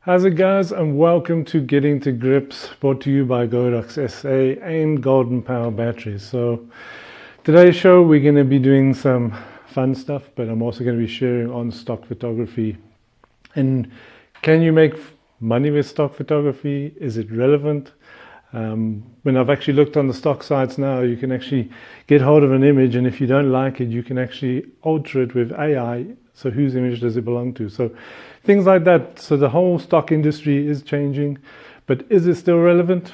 How's it, guys, and welcome to Getting to Grips, brought to you by Godox SA and Golden Power Batteries. So today's show we're going to be doing some fun stuff, but I'm also going to be sharing on stock photography. And can you make money with stock photography? Is it relevant? When I've actually looked on the stock sites now, you can actually get hold of an image, and if you don't like it, you can actually alter it with AI. So whose image does it belong to? So things like that. So the whole stock industry is changing, but is it still relevant?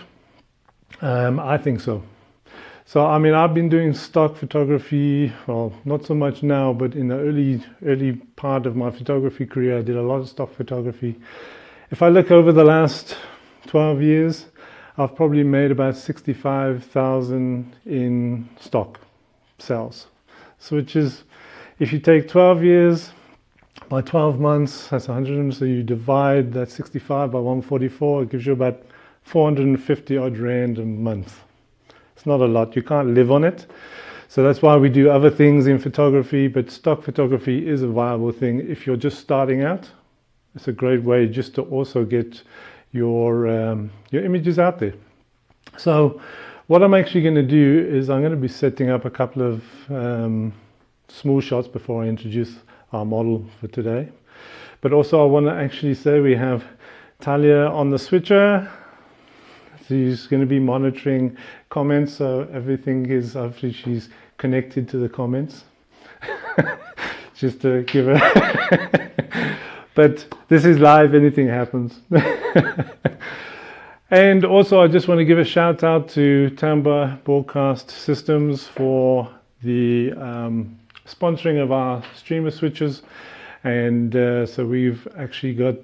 I think so. So I mean, I've been doing stock photography, well, not so much now, but in the early part of my photography career, I did a lot of stock photography. If I look over the last 12 years, I've probably made about 65,000 in stock sales. So which is, if you take 12 years by 12 months, that's 100. So you divide that 65 by 144, it gives you about 450 odd rand a month. It's not a lot. You can't live on it. So that's why we do other things in photography, but stock photography is a viable thing. If you're just starting out, it's a great way just to also get your images out there. So what I'm actually going to do is I'm going to be setting up a couple of small shots before I introduce our model for today. But also I want to actually say we have Talia on the switcher. She's going to be monitoring comments, so everything is, hopefully she's connected to the comments. Just to give her but this is live, anything happens. And also I just want to give a shout out to Tamba Broadcast Systems for the sponsoring of our streamer switches. And so we've actually got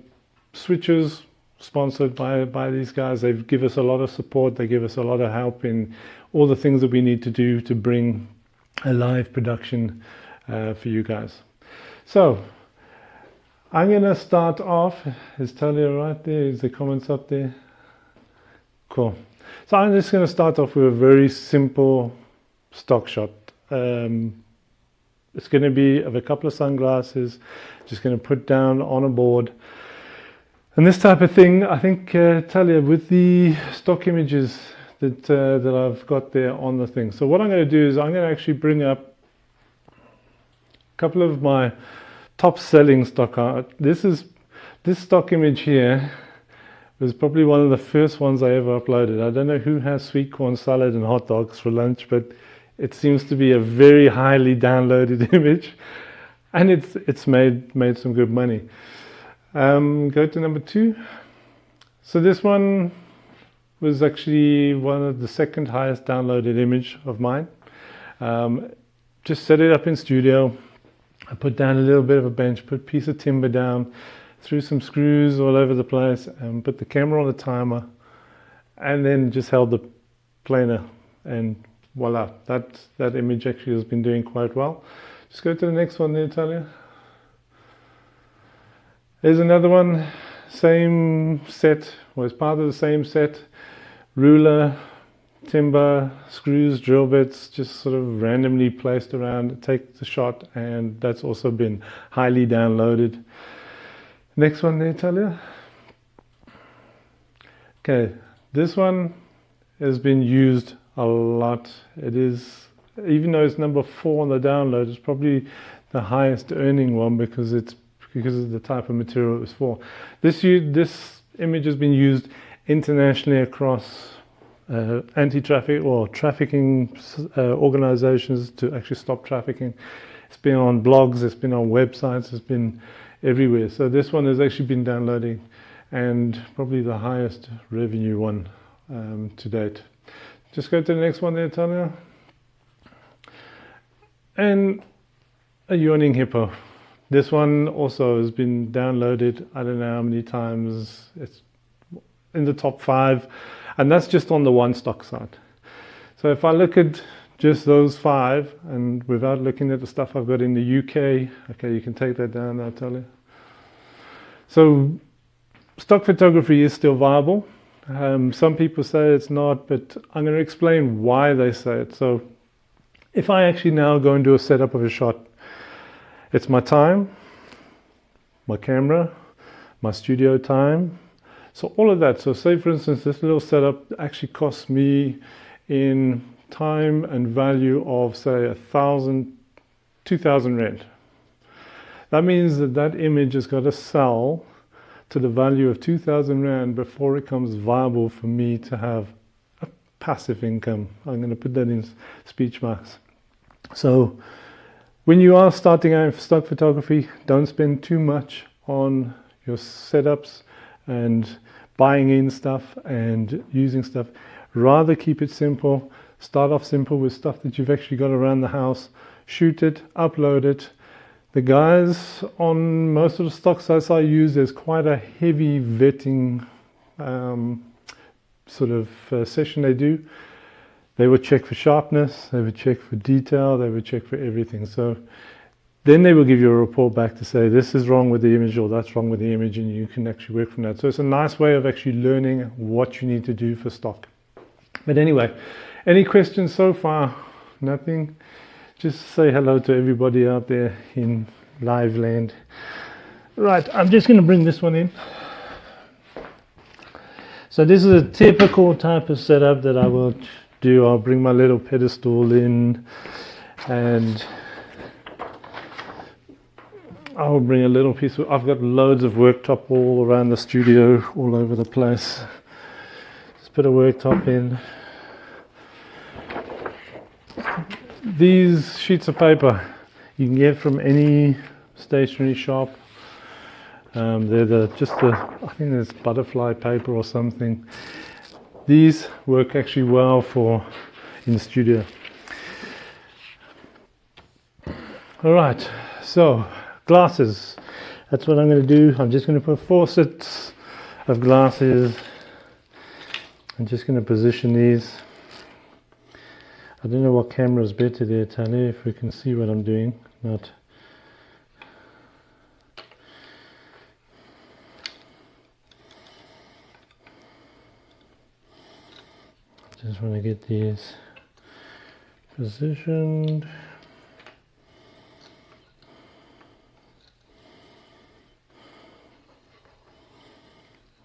switches sponsored by these guys. They give us a lot of support. They give us a lot of help in all the things that we need to do to bring a live production for you guys. So I'm going to start off. Is Talia right there? Is the comments up there? Cool. So I'm just going to start off with a very simple stock shot. It's going to be of a couple of sunglasses, just going to put down on a board. And this type of thing, I think, Talia, with the stock images that I've got there on the thing. So what I'm going to do is I'm going to actually bring up a couple of my top selling stock art. This stock image here was probably one of the first ones I ever uploaded. I don't know who has sweet corn salad and hot dogs for lunch, but it seems to be a very highly downloaded image, and it's made some good money. Go to number 2. So this one was actually one of the second highest downloaded image of mine. Just set it up in studio. I put down a little bit of a bench, put a piece of timber down, threw some screws all over the place, and put the camera on the timer, and then just held the planer, and voila, that image actually has been doing quite well. Just go to the next one there, Talia. There's another one, same set, was part of the same set, ruler, timber, screws, drill bits, just sort of randomly placed around, take the shot, and that's also been highly downloaded. Next one there, Talia. Okay, this one has been used a lot. It is, even though it's number 4 on the download, it's probably the highest earning one because of the type of material it was for. This image has been used internationally across anti-traffic or trafficking organizations to actually stop trafficking. It's been on blogs, it's been on websites, it's been everywhere. So this one has actually been downloading, and probably the highest revenue one to date. Just go to the next one there, Talia. And a yawning hippo. This one also has been downloaded, I don't know how many times. It's in the top 5, and that's just on the one stock site. So if I look at just those 5, and without looking at the stuff I've got in the UK, okay, you can take that down now, Talia. So stock photography is still viable. Some people say it's not, but I'm going to explain why they say it. So if I actually now go and do a setup of a shot, it's my time, my camera, my studio time. So all of that. So say for instance, this little setup actually costs me in time and value of say 1,000, 2,000 rand. That means that that image has got to sell to the value of 2,000 rand before it becomes viable for me to have a passive income. I'm going to put that in speech marks. So when you are starting out in stock photography, don't spend too much on your setups and buying in stuff and using stuff. Rather keep it simple. Start off simple with stuff that you've actually got around the house. Shoot it, upload it. The guys on most of the stock sites I use, there's quite a heavy vetting session they do. They would check for sharpness, they would check for detail, they would check for everything. So then they will give you a report back to say this is wrong with the image or that's wrong with the image, and you can actually work from that. So it's a nice way of actually learning what you need to do for stock. But anyway, any questions so far? Nothing? Just say hello to everybody out there in live land. Right, I'm just going to bring this one in. So this is a typical type of setup that I will do. I'll bring my little pedestal in and I'll bring a little piece of, I've got loads of worktop all around the studio, all over the place. Just put a worktop in. These sheets of paper you can get from any stationery shop. They're I think it's butterfly paper or something. These work actually well for in the studio. All right, so glasses. That's what I'm going to do. I'm just going to put 4 sets of glasses. I'm just going to position these. I don't know what camera is better there, Tally, if we can see what I'm doing. Not. Just want to get these positioned.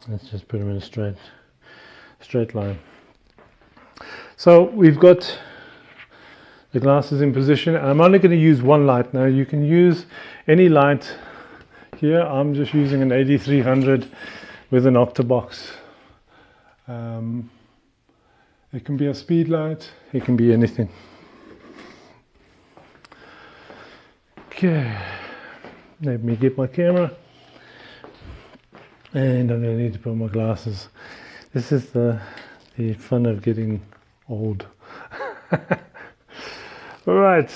Let's just put them in a straight line. So we've got the glasses in position. I'm only going to use one light now. You can use any light here. I'm just using an 8300 with an octabox. It can be a speed light, it can be anything. Okay, let me get my camera. And I'm going to need to put my glasses. This is the fun of getting old. Alright,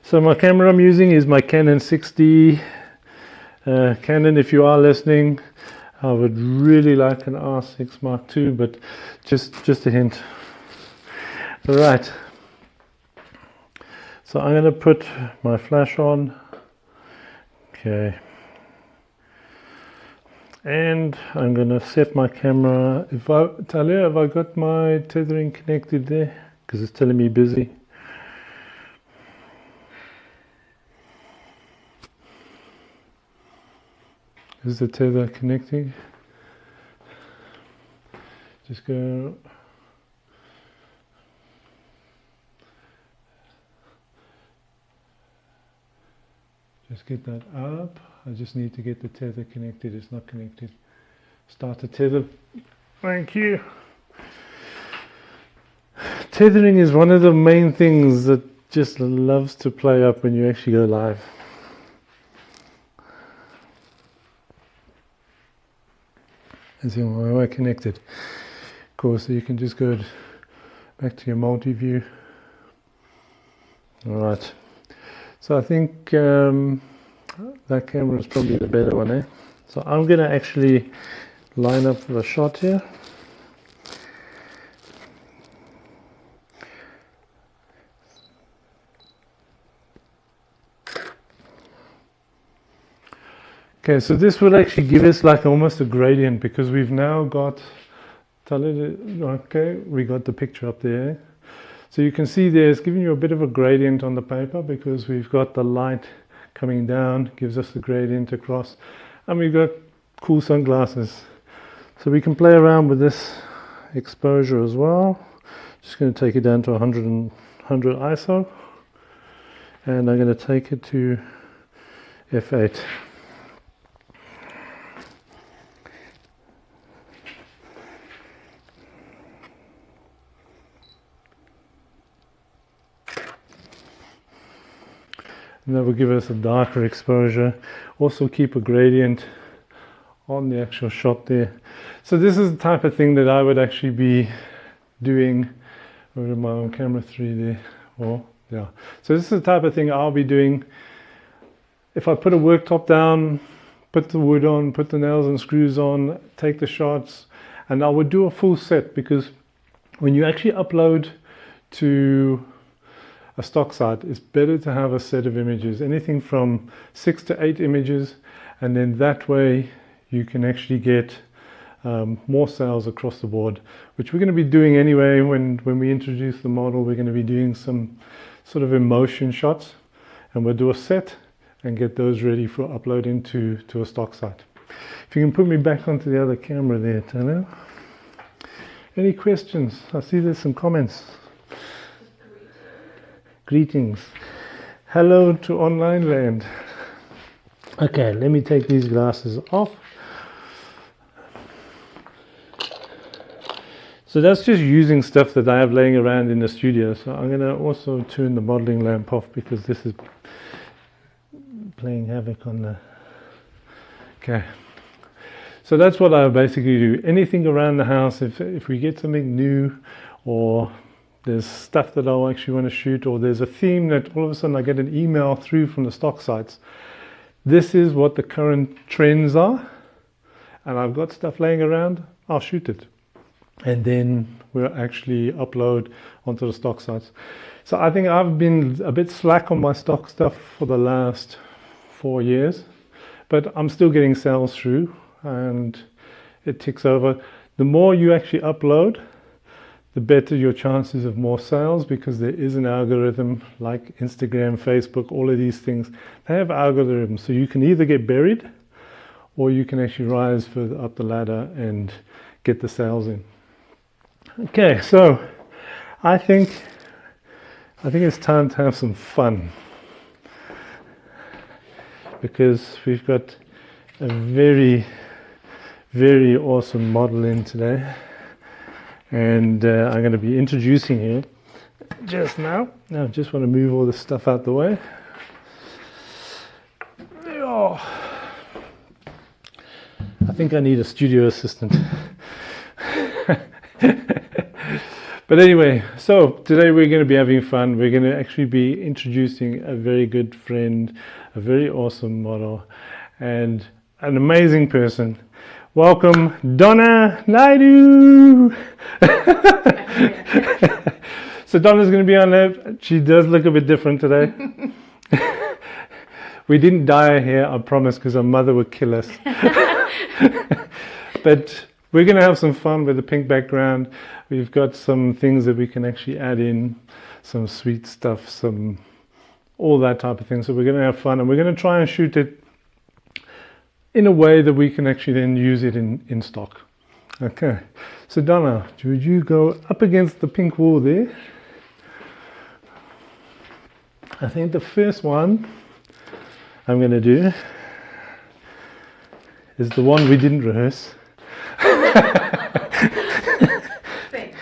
so my camera I'm using is my Canon 6D. Canon, if you are listening, I would really like an R6 Mark II, but just a hint. Alright, so I'm going to put my flash on. Okay. And I'm going to set my camera. Talia, have I got my tethering connected there? Because it's telling me busy. Is the tether connecting? Just go. Just get that up. I just need to get the tether connected. It's not connected. Start the tether. Thank you. Tethering is one of the main things that just loves to play up when you actually go live. As in, why am I connected? Of course, so you can just go back to your multi-view. All right. So I think that camera is probably the better one, eh? So I'm going to actually line up for a shot here. Okay, so this will actually give us like almost a gradient, because we've now got, okay, we got the picture up there. So you can see there, it's giving you a bit of a gradient on the paper, because we've got the light coming down, gives us the gradient across, and we've got cool sunglasses. So we can play around with this exposure as well. Just going to take it down to 100 ISO, and I'm going to take it to f8. And that will give us a darker exposure. Also keep a gradient on the actual shot there. So this is the type of thing that I would actually be doing with my own camera 3 there. Well, yeah. So this is the type of thing I'll be doing. If I put a worktop down, put the wood on, put the nails and screws on, take the shots, and I would do a full set, because when you actually upload to a stock site, it's better to have a set of images, anything from 6 to 8 images, and then that way you can actually get more sales across the board, which we're going to be doing anyway. When we introduce the model, we're going to be doing some sort of emotion shots, and we'll do a set and get those ready for uploading to a stock site. If you can put me back onto the other camera there, Tana. Any questions? I see there's some comments. Greetings. Hello to online land. Okay, let me take these glasses off. So that's just using stuff that I have laying around in the studio. So I'm going to also turn the modeling lamp off, because this is playing havoc on the... Okay. So that's what I basically do. Anything around the house, if we get something new, or there's stuff that I'll actually want to shoot, or there's a theme that all of a sudden I get an email through from the stock sites. This is what the current trends are, and I've got stuff laying around, I'll shoot it. And then we'll actually upload onto the stock sites. So I think I've been a bit slack on my stock stuff for the last 4 years, but I'm still getting sales through, and it ticks over. The more you actually upload, the better your chances of more sales, because there is an algorithm like Instagram, Facebook, all of these things. They have algorithms, so you can either get buried, or you can actually rise further up the ladder and get the sales in. Okay, so I think it's time to have some fun, because we've got a very, very awesome model in today. And I'm going to be introducing you just now. Now I just want to move all this stuff out the way. Oh. I think I need a studio assistant. But anyway, so today we're going to be having fun. We're going to actually be introducing a very good friend, a very awesome model, and an amazing person. Welcome, Donna Naidu! So Donna's going to be on there. She does look a bit different today. We didn't dye her hair, I promise, because her mother would kill us. But we're going to have some fun with the pink background. We've got some things that we can actually add in, some sweet stuff, some all that type of thing. So we're going to have fun, and we're going to try and shoot it in a way that we can actually then use it in stock. Okay, so Donna, would you go up against the pink wall there? I think the first one I'm going to do is the one we didn't rehearse. Thanks.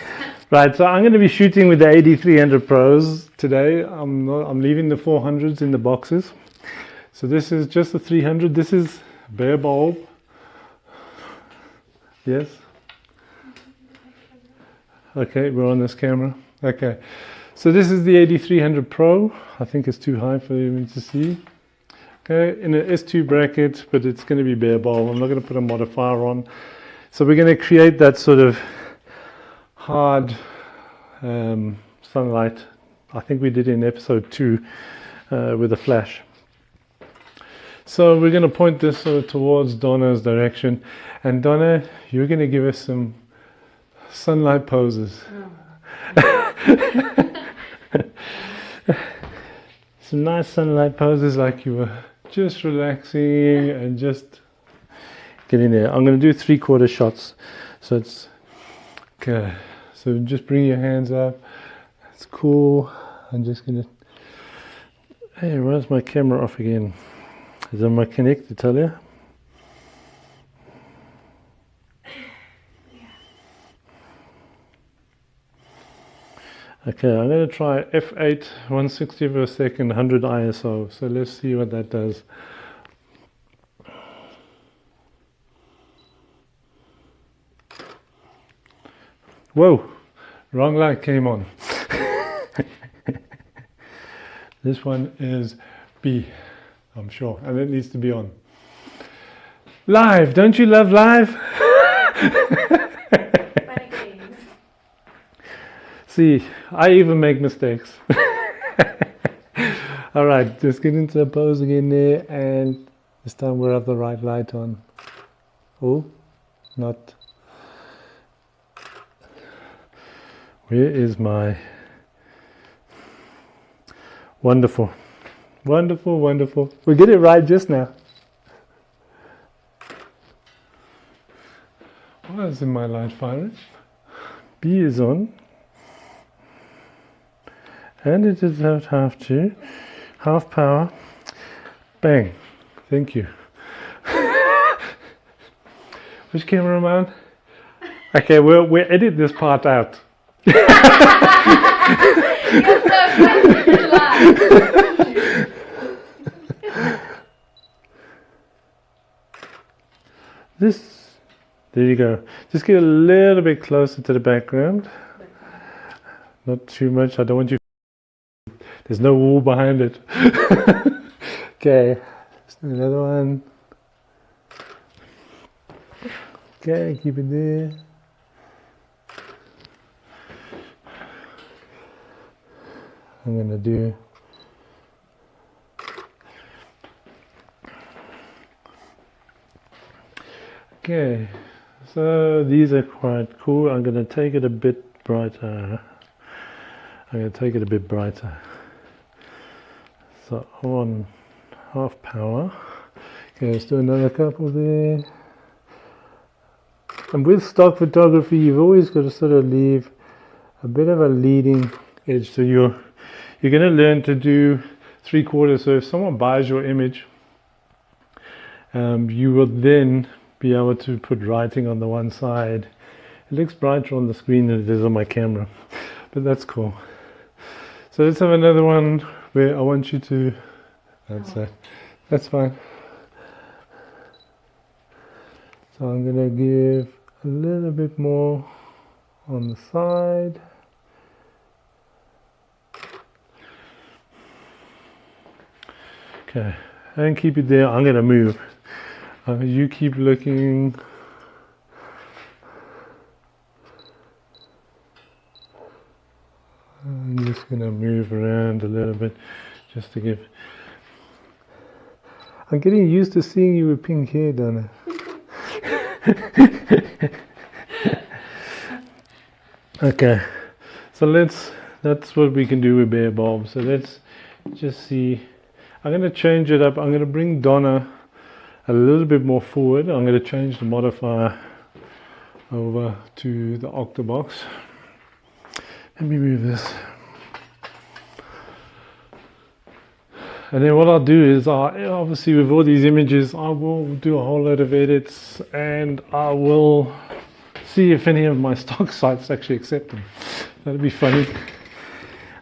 Right, so I'm going to be shooting with the AD300 Pros today. I'm leaving the 400s in the boxes. So this is just the 300. This is bare bulb. Yes? Okay, we're on this camera. Okay, so this is the AD300 Pro. I think it's too high for you to see. Okay, in an S2 bracket, but it's going to be bare bulb. I'm not going to put a modifier on. So we're going to create that sort of hard sunlight. I think we did in episode 2 with a flash. So we're going to point this sort of towards Donna's direction. And Donna, you're going to give us some sunlight poses. Oh. Some nice sunlight poses, like you were just relaxing and just getting there. I'm going to do 3/4 shots. So it's okay. So just bring your hands up. It's cool. I'm just going to. Hey, where's my camera off again? Is it my Connect to tell you? Okay, I'm going to try f8, 160 per second, 100 ISO. So let's see what that does. Whoa, wrong light came on. This one is B, I'm sure, and it needs to be on. Live, don't you love live? See, I even make mistakes. All right, just get into the pose again there, and this time we'll have the right light on. Oh, not. Where is my wonderful, wonderful, wonderful. We get it right just now. Why is in my light firing? B is on. And it is at half power. Bang. Thank you. Which camera am I on? Okay, we'll edit this part out. This, there you go. Just get a little bit closer to the background. Not too much. I don't want you. There's no wall behind it. Okay, let's do another one. Okay, keep it there. I'm gonna do okay, so these are quite cool. I'm gonna take it a bit brighter. So I'm on half power. Okay, let's do another couple there. And with stock photography, you've always got to sort of leave a bit of a leading edge. So you're going to learn to do 3/4. So if someone buys your image, you will then be able to put writing on the one side. It looks brighter on the screen than it is on my camera, but that's cool. So let's have another one where I want you to, that's fine. So I'm going to give a little bit more on the side. Okay, and keep it there. I'm going to move. You keep looking. I'm just going to move around a little bit just to give. I'm getting used to seeing you with pink hair, Donna. Okay, so that's what we can do with bare bulb. So let's just see. I'm going to change it up. I'm going to bring Donna a little bit more forward. I'm going to change the modifier over to the octabox. Let me move this. And then what I'll do is, obviously with all these images, I will do a whole load of edits, and I will see if any of my stock sites actually accept them. That'd be funny.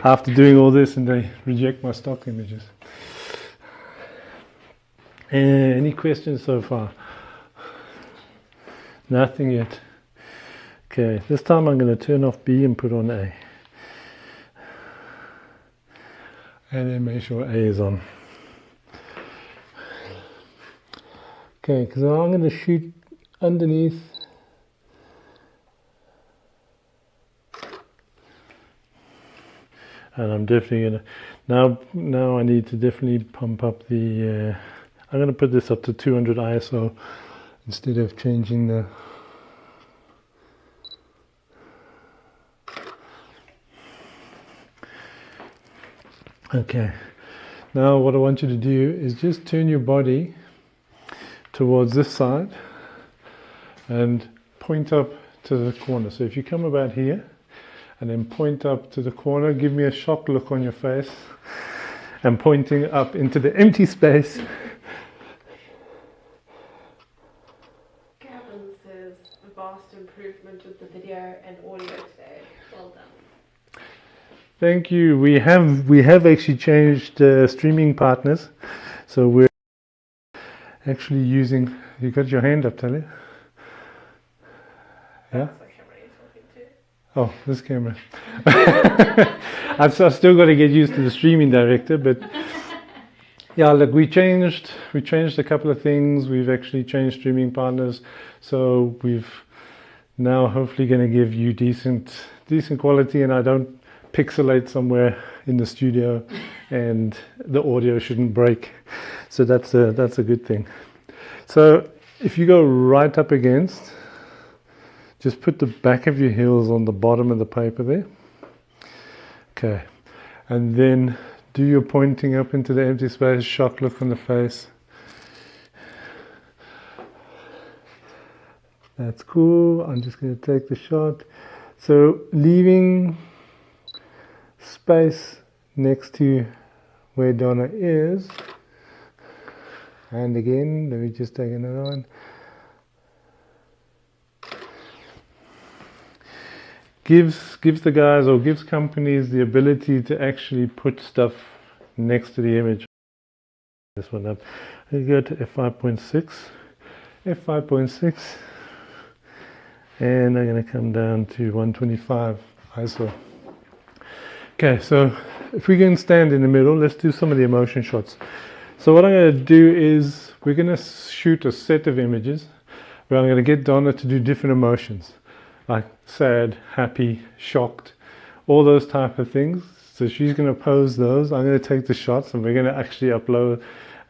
After doing all this and they reject my stock images. Any questions so far? Nothing yet. Okay, this time I'm going to turn off B and put on A. And then make sure A is on. Okay, because I'm going to shoot underneath. And I'm definitely going to, now I need to definitely pump up the, I'm going to put this up to 200 ISO instead of changing the, okay. Now what I want you to do is just turn your body towards this side and point up to the corner. So if you come about here and then point up to the corner, give me a shocked look on your face, and pointing up into the empty space. Gavin says a vast improvement with the video and audio today. Well done. Thank you. We have actually changed streaming partners, so we're actually using. You got your hand up, Talia? Yeah. That's the camera you're talking to. Oh, this camera. I've still got to get used to the streaming director, but yeah, look, we changed a couple of things. We've actually changed streaming partners, so we've now hopefully going to give you decent quality, and I don't pixelate somewhere in the studio, and the audio shouldn't break. So that's a good thing. So if you go right up against, just put the back of your heels on the bottom of the paper there. Okay, and then do your pointing up into the empty space, shocked look on the face. That's cool. I'm just going to take the shot. So leaving space next to where Donna is. And again, let me just take another one. Gives the guys, or gives companies, the ability to actually put stuff next to the image. This one up. I go to f5.6, f5.6, and I'm going to come down to 125 ISO. Okay, so if we can stand in the middle, let's do some of the emotion shots. So what I'm going to do is we're going to shoot a set of images where I'm going to get Donna to do different emotions, like sad, happy, shocked, all those type of things. So she's going to pose those. I'm going to take the shots, and we're going to actually upload,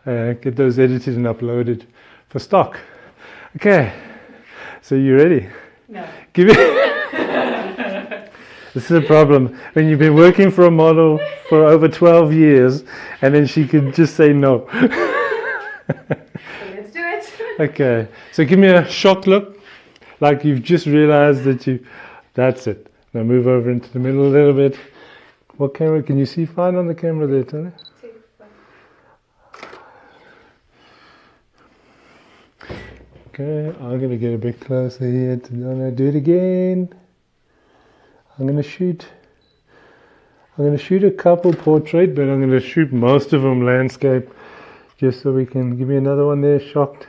get those edited and uploaded for stock. Okay, so you ready? No. Give it. This is a problem when you've been working for a model for over 12 years, and then she could just say no. Let's do it. Okay, so give me a shocked look, like you've just realized that that's it. Now move over into the middle a little bit. What camera? Can you see fine on the camera there, Tony? Okay, I'm going to get a bit closer here to Donna. Do it again. I'm going to shoot a couple portrait, but I'm going to shoot most of them landscape, just so we can. Give me another one there, shocked.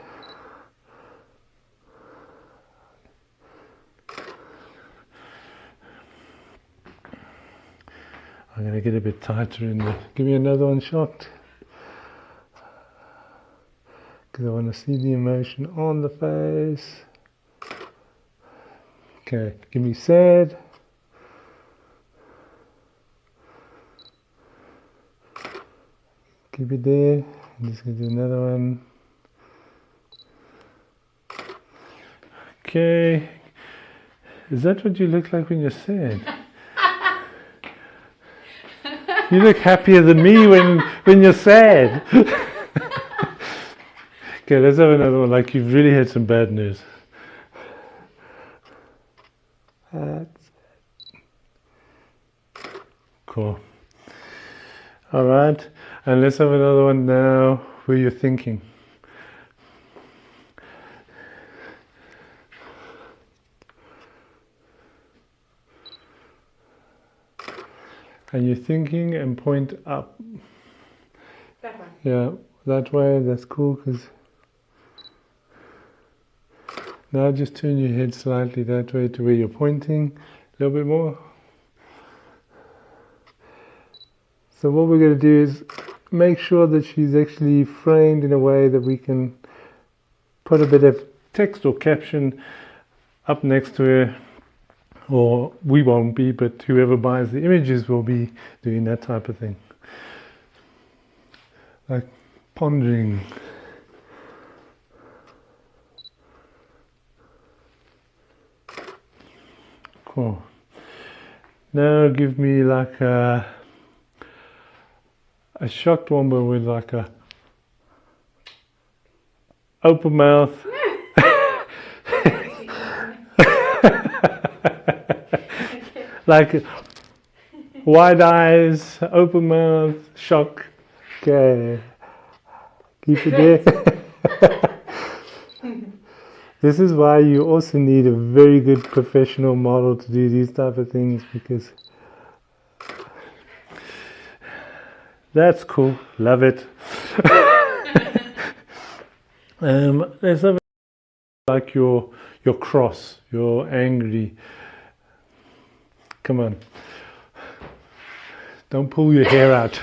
I'm going to get a bit tighter in there. Give me another one, shocked. Because I want to see the emotion on the face. Okay, give me sad. Keep it there. I'm just going to do another one. Okay. Is that what you look like when you're sad? You look happier than me when you're sad. Okay, let's have another one. Like you've really had some bad news. Cool. All right, and let's have another one now where you're thinking. And you're thinking and point up. That one. Yeah, that way. That's cool. Because now just turn your head slightly that way to where you're pointing. A little bit more. So what we're going to do is make sure that she's actually framed in a way that we can put a bit of text or caption up next to her. Or we won't be, but whoever buys the images will be doing that type of thing. Like pondering. Cool. Now give me like a shocked one, but with like a open mouth. like wide eyes, open mouth, shock. Okay. Keep it there. This is why you also need a very good professional model to do these type of things, because that's cool. Love it. There's something like your cross, you're angry. Come on. Don't pull your hair out.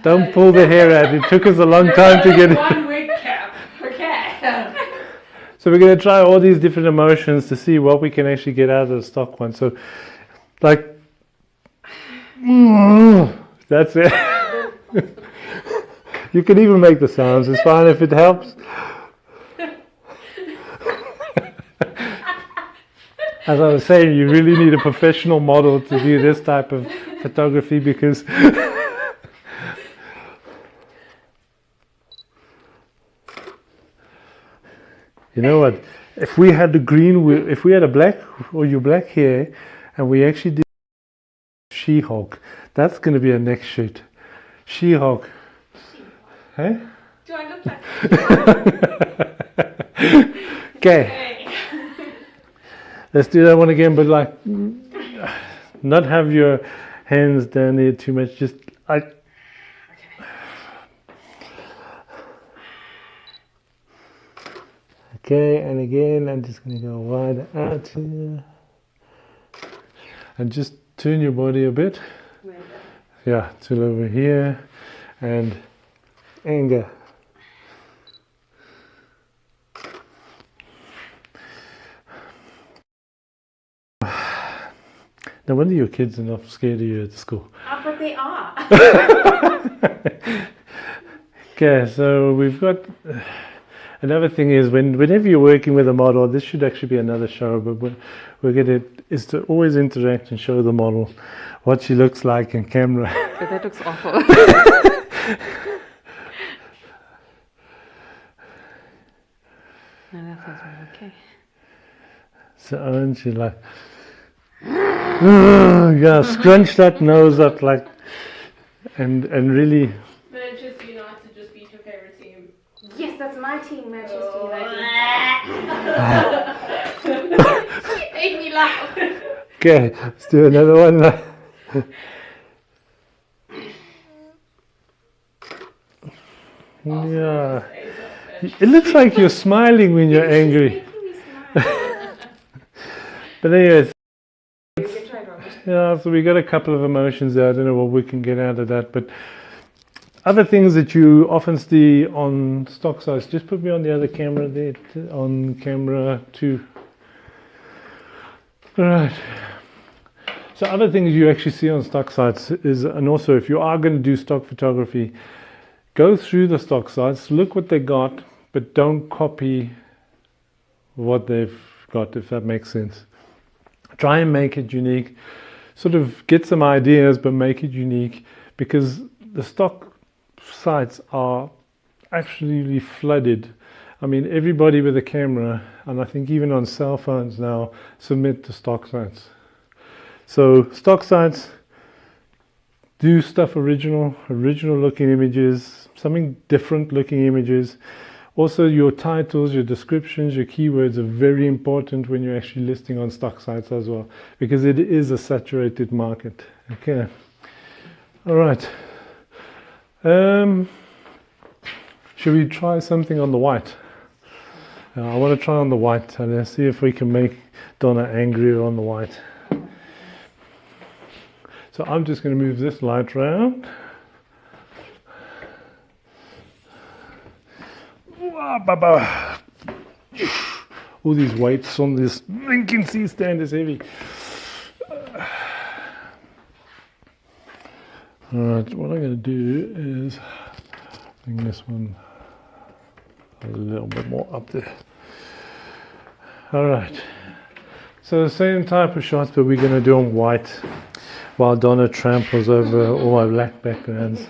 Don't pull the hair out. It took us a long time to get it. One wig cap. Okay. So we're going to try all these different emotions to see what we can actually get out of the stock one. So, like, that's it. You can even make the sounds. It's fine if it helps. As I was saying, you really need a professional model to do this type of photography, because you know what? If we had the green, if we had a black or your black hair, and we actually did She-Hulk, that's going to be a next shoot. She-Hulk. Hey? Do I look like Okay. Let's do that one again, but like, not have your hands down there too much. Just like. Okay, and again, I'm just going to go wide out here. And just turn your body a bit. Yeah, till over here. And anger. No wonder your kids are not scared of you at school. Oh, but they are. Okay, so we've got... Another thing is, whenever you're working with a model, this should actually be another show, but we're going to, is to always interact and show the model what she looks like in camera. But that looks awful. No, that feels right, okay. So aren't you like, yeah, scrunch that nose up like, and really. Manchester United just beat your favourite team. Yes, that's my team, Manchester United. She made me laugh. Okay, let's do another one. Yeah, it looks like you're smiling when you're angry. But anyways, yeah, so we got a couple of emotions there. I don't know what we can get out of that, but other things that you often see on stock sites, just put me on the other camera there, on camera 2. All right. So other things you actually see on stock sites is, and also if you are going to do stock photography, go through the stock sites, look what they got, but don't copy what they've got, if that makes sense. Try and make it unique. Sort of get some ideas, but make it unique, because the stock sites are absolutely flooded. I mean, everybody with a camera, and I think even on cell phones now, submit to stock sites. So stock sites, do stuff original looking images, something different looking images. Also, your titles, your descriptions, your keywords are very important when you're actually listing on stock sites as well, because it is a saturated market. Okay. All right. Should we try something on the white? I want to try on the white and let's see if we can make Donna angrier on the white. So I'm just going to move this light around. All these weights on this Lincoln C stand is heavy. Alright, what I'm going to do is bring this one a little bit more up there. Alright, so the same type of shots, but we're going to do on white while Donna tramples over all my black backgrounds.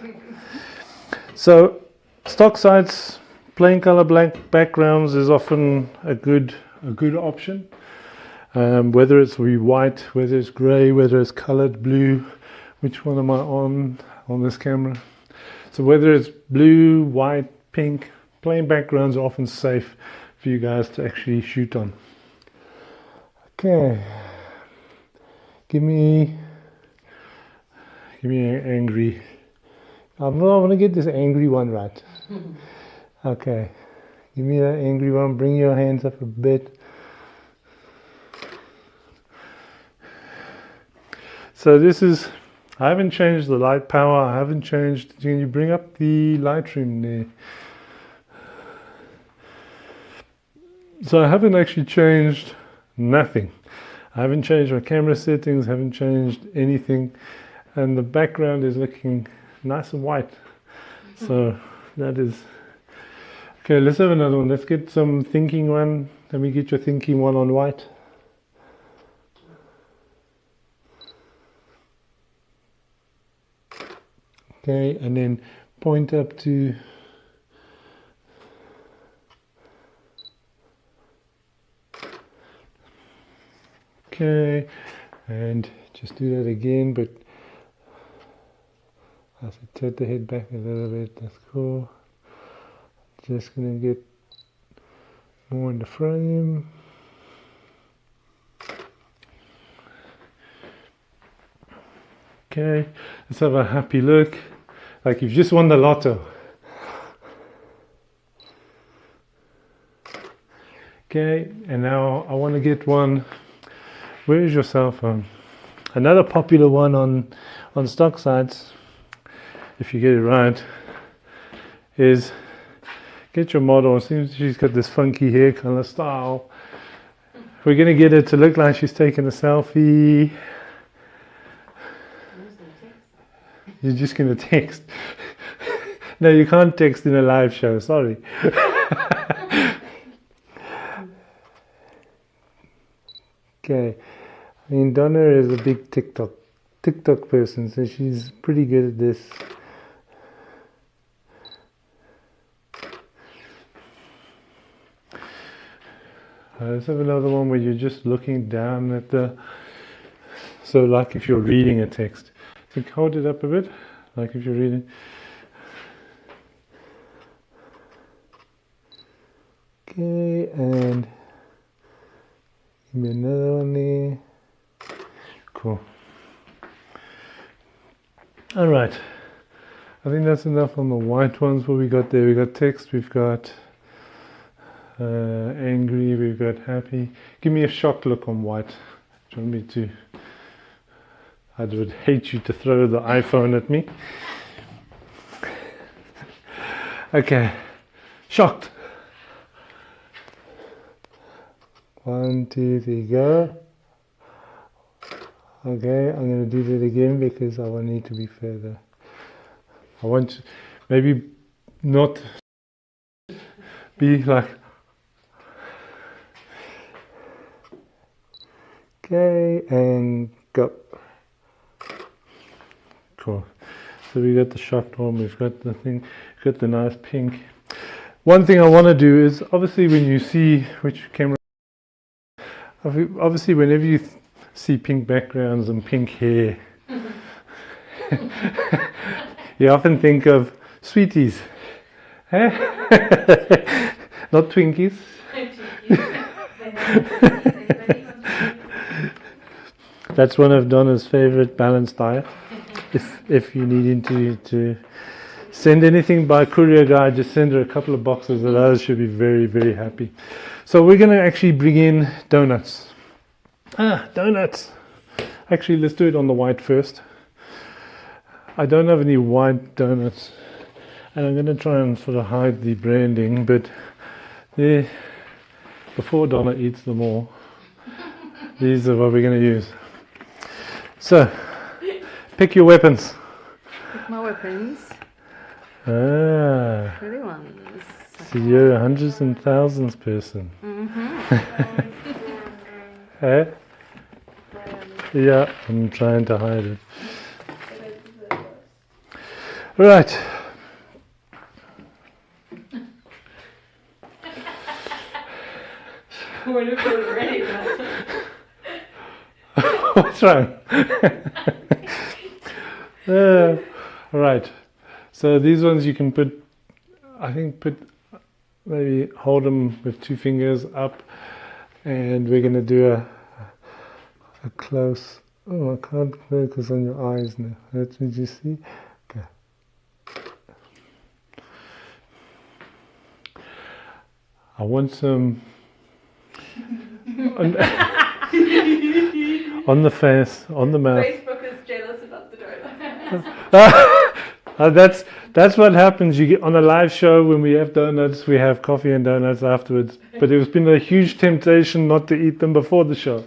So stock sites, plain color blank backgrounds is often a good option. whether it's white, whether it's grey, whether it's coloured blue. Which one am I on this camera? So whether it's blue, white, pink, plain backgrounds are often safe for you guys to actually shoot on. Okay, give me an angry. I want to get this angry one right. Okay, give me that angry one. Bring your hands up a bit. So this is, I haven't changed the light power. I haven't changed. Can you bring up the Lightroom there? So I haven't actually changed nothing. I haven't changed my camera settings, haven't changed anything, and the background is looking nice and white. So that is okay. Let's have another one. Let's get some thinking one. Let me get your thinking one on white. Okay, and then point up to okay, and just do that again, but as I tilt the head back a little bit, that's cool. Just gonna get more in the frame. Okay, let's have a happy look, like you've just won the lotto. Okay, and now I want to get one. Where is your cell phone? Another popular one on stock sites, if you get it right, is get your model. It seems she's got this funky hair color style. We're going to get her to look like she's taking a selfie. You're just going to text. No, you can't text in a live show, sorry. Okay, I mean Donna is a big TikTok person, so she's pretty good at this. Let's have another one where you're just looking down at the, so like if you're reading a text. So hold it up a bit, like if you're reading. Okay, and give me another one there. Cool. All right. I think that's enough on the white ones. What we got there? We got text. We've got angry. We've got happy. Give me a shocked look on white. Do you want me to? I would hate you to throw the iPhone at me. Okay. Shocked. 1, 2, 3, go. Okay, I'm going to do that again because I want it to be further. I want to maybe not be like. Okay, and go. Cool. So we got the shocked one, we've got the thing, we've got the nice pink. One thing I want to do is, obviously when you see which camera, obviously whenever you see pink backgrounds and pink hair, you often think of sweeties, eh? Not Twinkies. That's one of Donna's favorite balanced diet. If you need to send anything by courier guy, just send her a couple of boxes of those. She'll be very, very happy. So we're going to actually bring in donuts. Donuts. Actually, let's do it on the white first. I don't have any white donuts, and I'm going to try and sort of hide the branding, but there, before Donna eats them all, these are what we're going to use. So, pick your weapons. Pick my weapons. Pretty ones. So you're a hundreds and thousands person. Eh? Yeah, I'm trying to hide it. Right. We're ready. What's wrong? Right. So these ones you can put, I think maybe hold them with 2 fingers up, and we're going to do a close. Oh, I can't focus on your eyes now. Let me just see. Okay. I want some on the face, on the mouth. Facebook is jealous about the donut. That's what happens. You get on a live show when we have donuts. We have coffee and donuts afterwards. But it's been a huge temptation not to eat them before the show.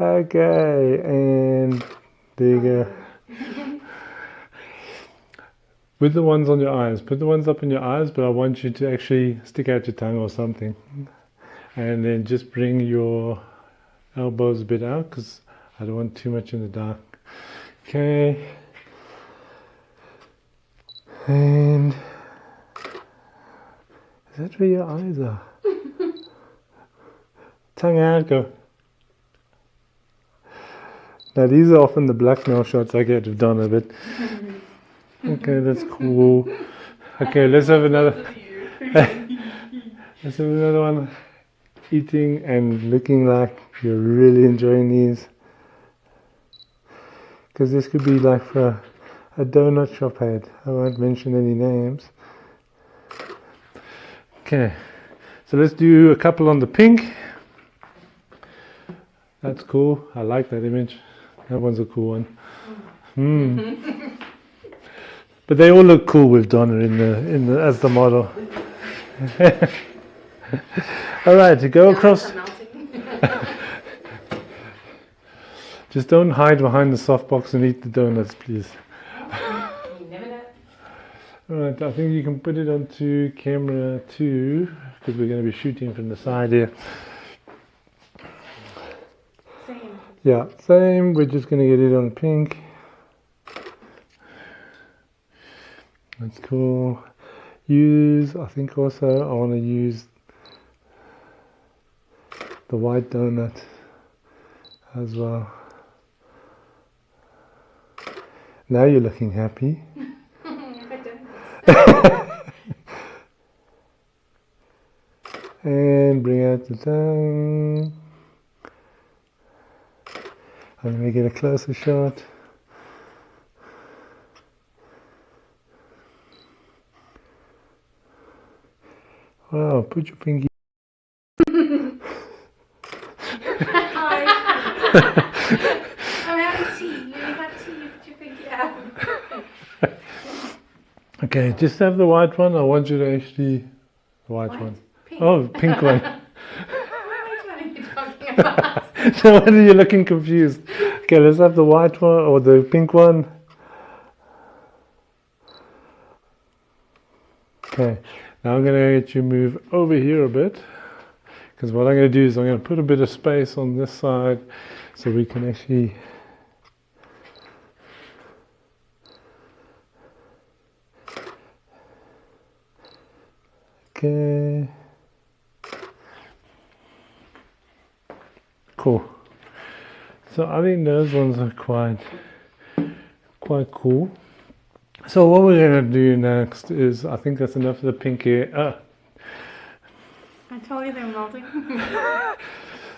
Okay, and there you go. With the ones on your eyes, put the ones up in your eyes, but I want you to actually stick out your tongue or something. And then just bring your elbows a bit out, because I don't want too much in the dark. Okay. And is that where your eyes are? Tongue out, go. Now these are often the blackmail shots I get of Donna, but okay, that's cool. Okay, let's have another. Let's have another one. Eating and looking like you're really enjoying these. Because this could be like for a donut shop head. I won't mention any names. Okay, so let's do a couple on the pink. That's cool. I like that image. That one's a cool one. But they all look cool with Donna in the as the model. All right, to go across. Just don't hide behind the softbox and eat the donuts, please. You never know. All right, I think you can put it onto camera 2 because we're going to be shooting from the side here. Same. Yeah, same. We're just going to get it on pink. That's cool. I think also I want to use the white donut as well. Now you're looking happy. And bring out the tongue. I'm going to get a closer shot. Wow, put your pinky. I'm having tea. You have tea. You put your pinky out. Okay, just have the white one. I want you to actually... The white one. Pink. Oh, pink one. Which one are you talking about? No wonder you're looking confused. Okay, let's have the white one or the pink one. Okay, now I'm going to get you move over here a bit, because what I'm going to do is I'm going to put a bit of space on this side so we can actually okay. Cool. So I think those ones are quite cool. So what we're going to do next is, I think that's enough of the pink here. I told you they're melting.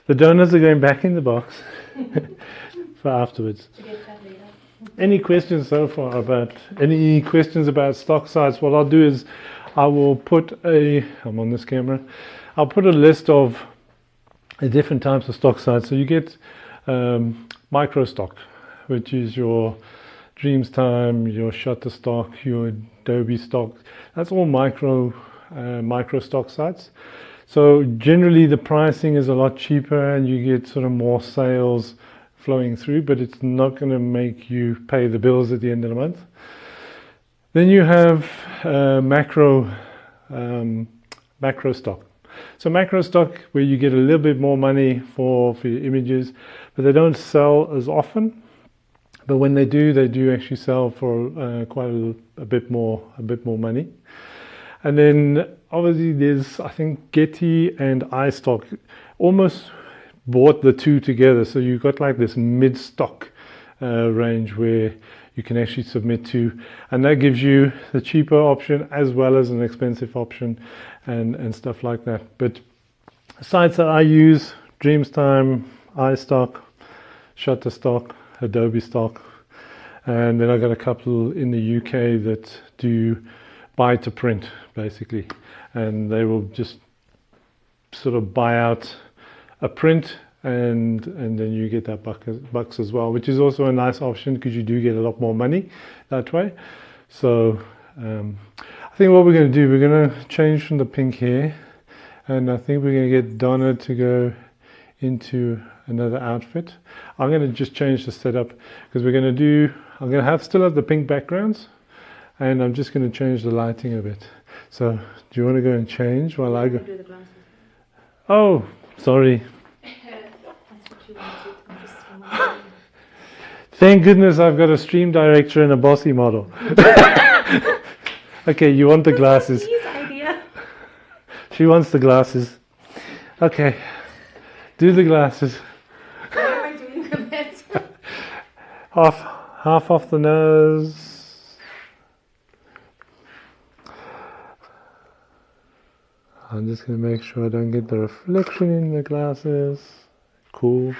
The donuts are going back in the box for afterwards. Any questions so far about stock size? What I'll do is I will put I'm on this camera, I'll put a list of the different types of stock size. So you get micro stock, which is your Dreamstime, your Shutterstock, your Adobe stock. That's all micro stock sites. So generally the pricing is a lot cheaper and you get sort of more sales flowing through, but it's not going to make you pay the bills at the end of the month. Then you have macro stock. So macro stock, where you get a little bit more money for your images, but they don't sell as often. But when they do actually sell for quite a bit more money. And then obviously there's, I think, Getty and iStock. almost bought the two together. So you've got like this mid-stock range where you can actually submit to, and that gives you the cheaper option as well as an expensive option and stuff like that. But sites that I use: Dreamstime, iStock, Shutterstock, Adobe Stock, and then I got a couple in the UK that do buy to print basically, and they will just sort of buy out a print and then you get that bucks as well, which is also a nice option because you do get a lot more money that way. So I think what we're going to do, we're going to change from the pink here, and I think we're going to get Donna to go into another outfit. I'm going to just change the setup because I'm going to still have the pink backgrounds, and I'm just going to change the lighting a bit. So do you want to go and change while I go? Do the glasses. Oh, sorry. That's what you wanted. I'm just wondering. Thank goodness I've got a stream director and a bossy model. Okay, you want the glasses. His idea. She wants the glasses. Okay, do the glasses. Why am I doing that? Half off the nose. I'm just going to make sure I don't get the reflection in the glasses. Cool.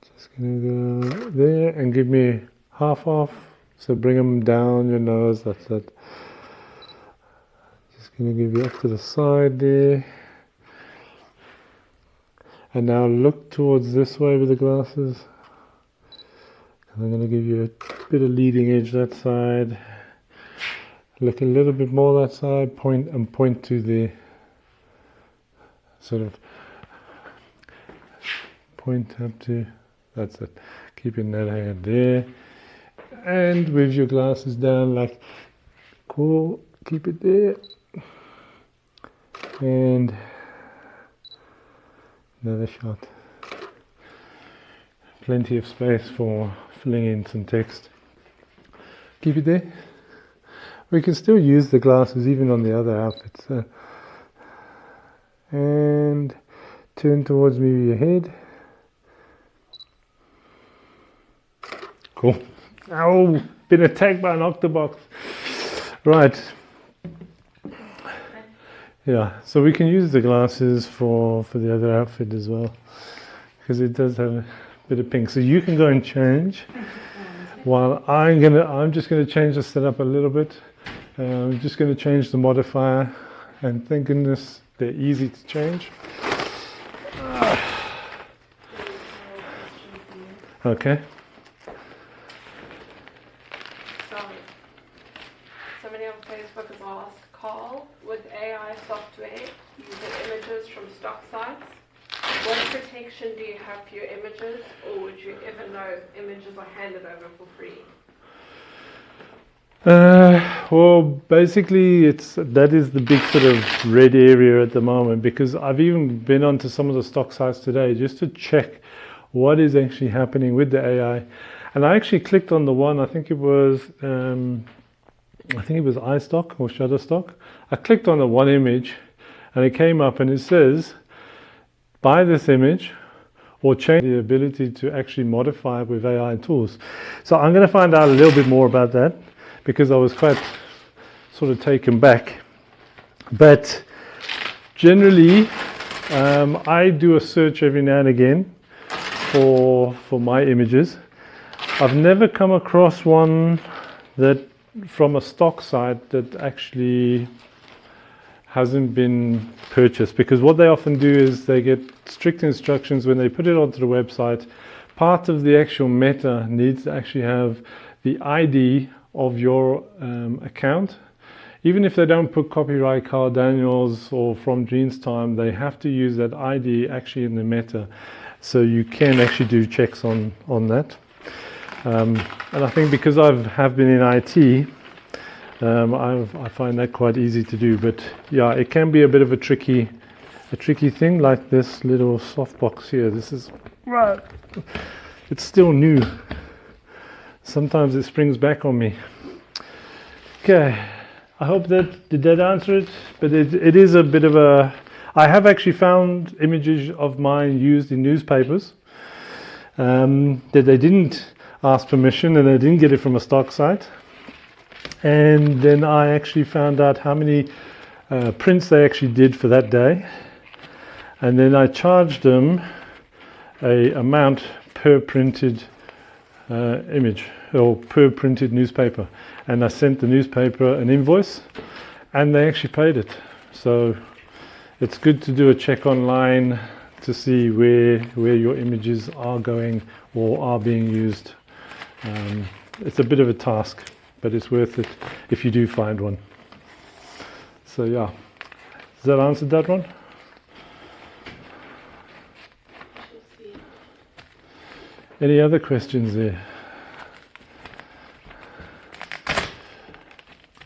Just going to go there and give me half off. So bring them down your nose. That's it. Just going to give you up to the side there. And now look towards this way with the glasses. And I'm going to give you a bit of leading edge that side. Look a little bit more that side. Point to the sort of point up to. That's it. Keeping that hand there. And with your glasses down, like cool. Keep it there. And another shot. Plenty of space for filling in some text. Keep it there. We can still use the glasses even on the other outfits. And turn towards me with your head. Cool. Ow! Been attacked by an octobox. Right. Yeah, so we can use the glasses for the other outfit as well, because it does have a bit of pink. So you can go and change, while I'm just gonna change the setup a little bit. I'm just gonna change the modifier, and thank goodness they're easy to change. Okay. Somebody on Facebook has asked, Carl, with AI software using images from stock sites, what protection do you have for your images, or would you ever know if images are handed over for free? Well, basically, that is the big sort of red area at the moment, because I've even been onto some of the stock sites today just to check what is actually happening with the AI, and I actually clicked on the one. I think it was iStock or Shutterstock. I clicked on the one image, and it came up, and it says, buy this image or change the ability to actually modify it with AI tools. So I'm going to find out a little bit more about that, because I was quite sort of taken back. But generally, I do a search every now and again for my images. I've never come across one that from a stock site that actually hasn't been purchased, because what they often do is they get strict instructions when they put it onto the website. Part of the actual meta needs to actually have the ID of your account. Even if they don't put copyright Carl Daniels or from Dreamstime, they have to use that ID actually in the meta, so you can actually do checks on that. And I think because I have been in IT, I find that quite easy to do. But yeah, it can be a bit of a tricky thing, like this little softbox here. This is, it's still new. Sometimes it springs back on me. Okay, I hope that did that answer it. But it is a bit of a. I have actually found images of mine used in newspapers that they didn't ask permission and they didn't get it from a stock site. And then I actually found out how many prints they actually did for that day. And then I charged them a amount per printed image or per printed newspaper. And I sent the newspaper an invoice and they actually paid it. So it's good to do a check online to see where your images are going or are being used. It's a bit of a task, but it's worth it if you do find one. So yeah, has that answered that one? Any other questions there?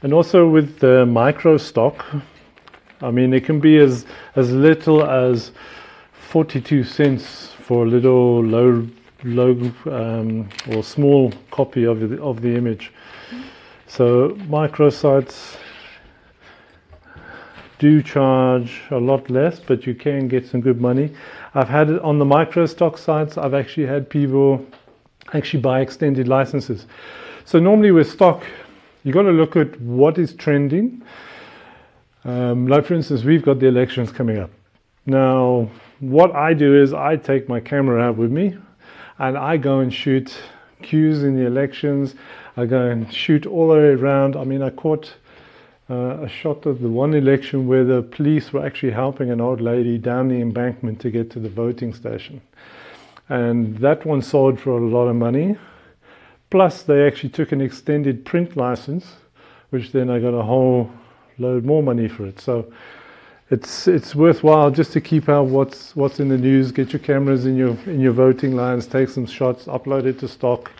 And also with the micro stock, I mean, it can be as little as 42 cents for a little low or small copy of the image. So microsites do charge a lot less, but you can get some good money. I've had it on the micro stock sites. I've actually had people actually buy extended licenses. So normally with stock, you got to look at what is trending. Like for instance, we've got the elections coming up. Now, what I do is I take my camera out with me and I go and shoot queues in the elections. I go and shoot all the way around. I mean, I caught a shot of the one election where the police were actually helping an old lady down the embankment to get to the voting station. And that one sold for a lot of money. Plus, they actually took an extended print license, which then I got a whole load more money for it. So it's worthwhile just to keep out what's in the news. Get your cameras in your voting lines, take some shots, upload it to stock,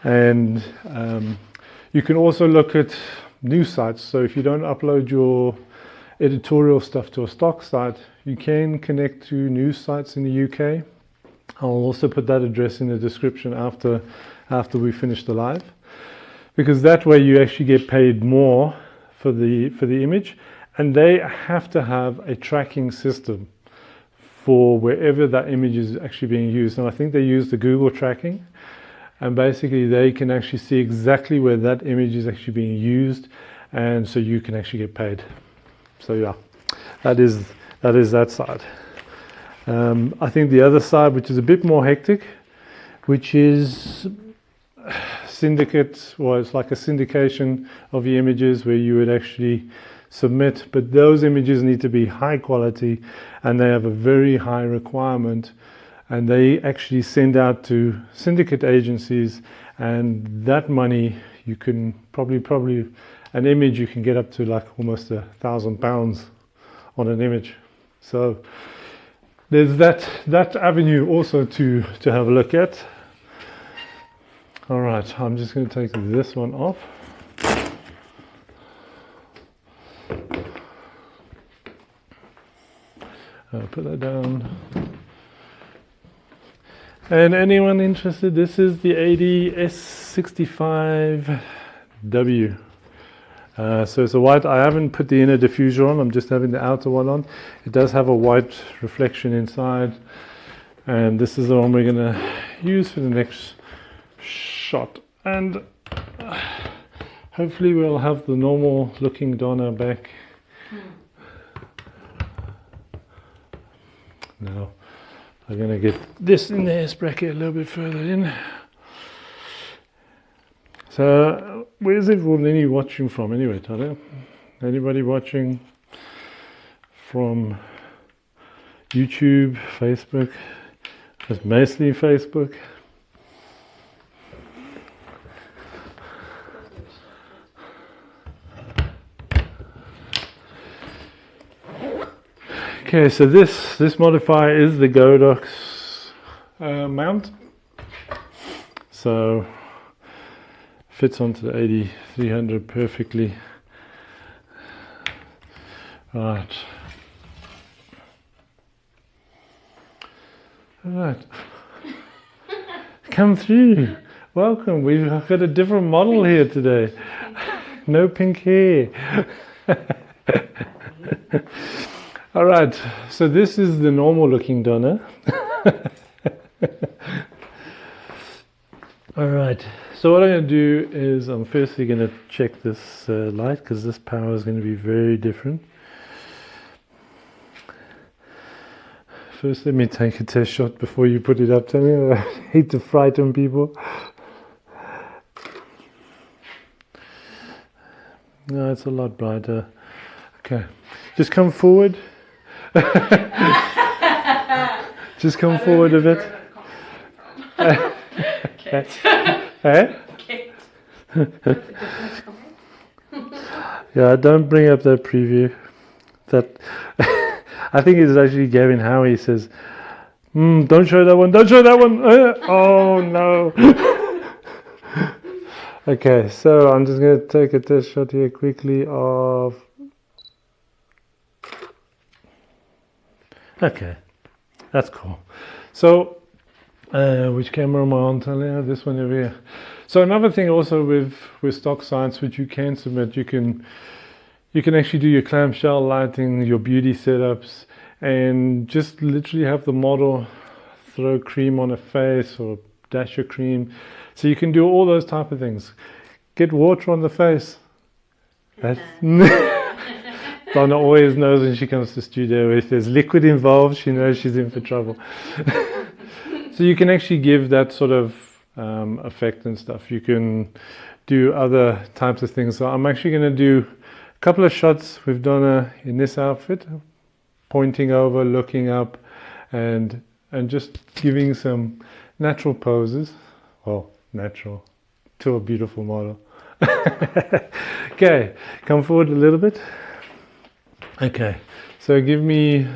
and you can also look at news sites. So if you don't upload your editorial stuff to a stock site, you can connect to news sites in the UK. I'll also put that address in the description after we finish the live, because that way you actually get paid more for the image, and they have to have a tracking system for wherever that image is actually being used. And I think they use the Google tracking, and basically they can actually see exactly where that image is actually being used, and so you can actually get paid. So yeah, that is that side. I think the other side, which is a bit more hectic, which is syndicate, well, it's like a syndication of the images where you would actually submit, but those images need to be high quality and they have a very high requirement, and they actually send out to syndicate agencies, and that money you can probably an image you can get up to like almost £1,000 on an image. So there's that avenue also to have a look at. All right, I'm just going to take this one off. I'll put that down. And anyone interested, this is the AD-S65W. So it's a white. I haven't put the inner diffuser on, I'm just having the outer one on. It does have a white reflection inside. And this is the one we're going to use for the next shot. And hopefully we'll have the normal looking Donna back. Now I'm going to get this in the S bracket a little bit further in. So where's everyone watching from anyway, Tyler? Anybody watching from YouTube, Facebook? It's mostly Facebook. Okay, so this modifier is the Godox mount. So fits onto the 8300 perfectly. Right. Right. Come through. Welcome. We've got a different model here today. No pink hair. All right, so this is the normal looking Donna. All right, so what I'm going to do is I'm firstly going to check this light, because this power is going to be very different. First, let me take a test shot before you put it up to me. I hate to frighten people. No, it's a lot brighter. Okay, just come forward. Just come forward a bit. Eh? Yeah, don't bring up that preview. That I think it's actually Gavin Howie says, don't show that one, don't show that one. Oh no. Okay, so I'm just going to take a test shot here quickly of... Okay, that's cool. So, which camera am I on, Talia? This one over here. So another thing also with stock sites which you can submit, you can actually do your clamshell lighting, your beauty setups, and just literally have the model throw cream on a face or dash your cream. So you can do all those type of things. Get water on the face. That's Donna always knows when she comes to studio, if there's liquid involved, she knows she's in for trouble. So you can actually give that sort of effect and stuff. You can do other types of things. So I'm actually going to do a couple of shots with Donna in this outfit, pointing over, looking up, and just giving some natural poses. Well, natural to a beautiful model. Okay, come forward a little bit. Okay, so give me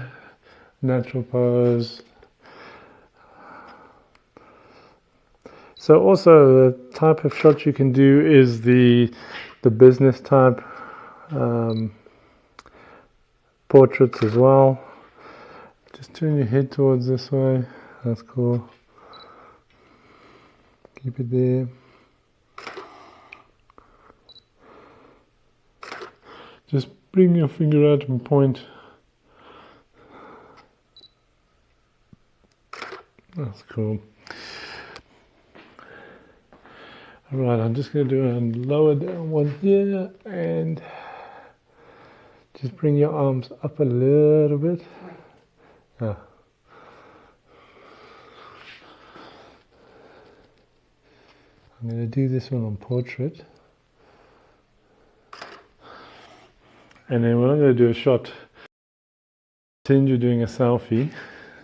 natural pose. So also the type of shot you can do is the business type portraits as well. Just turn your head towards this way. That's cool. Keep it there. Just bring your finger out and point. That's cool. Alright, I'm just going to do a lower down one here and just bring your arms up a little bit. Ah. I'm going to do this one on portrait. And then when I'm going to do a shot, pretend you're doing a selfie.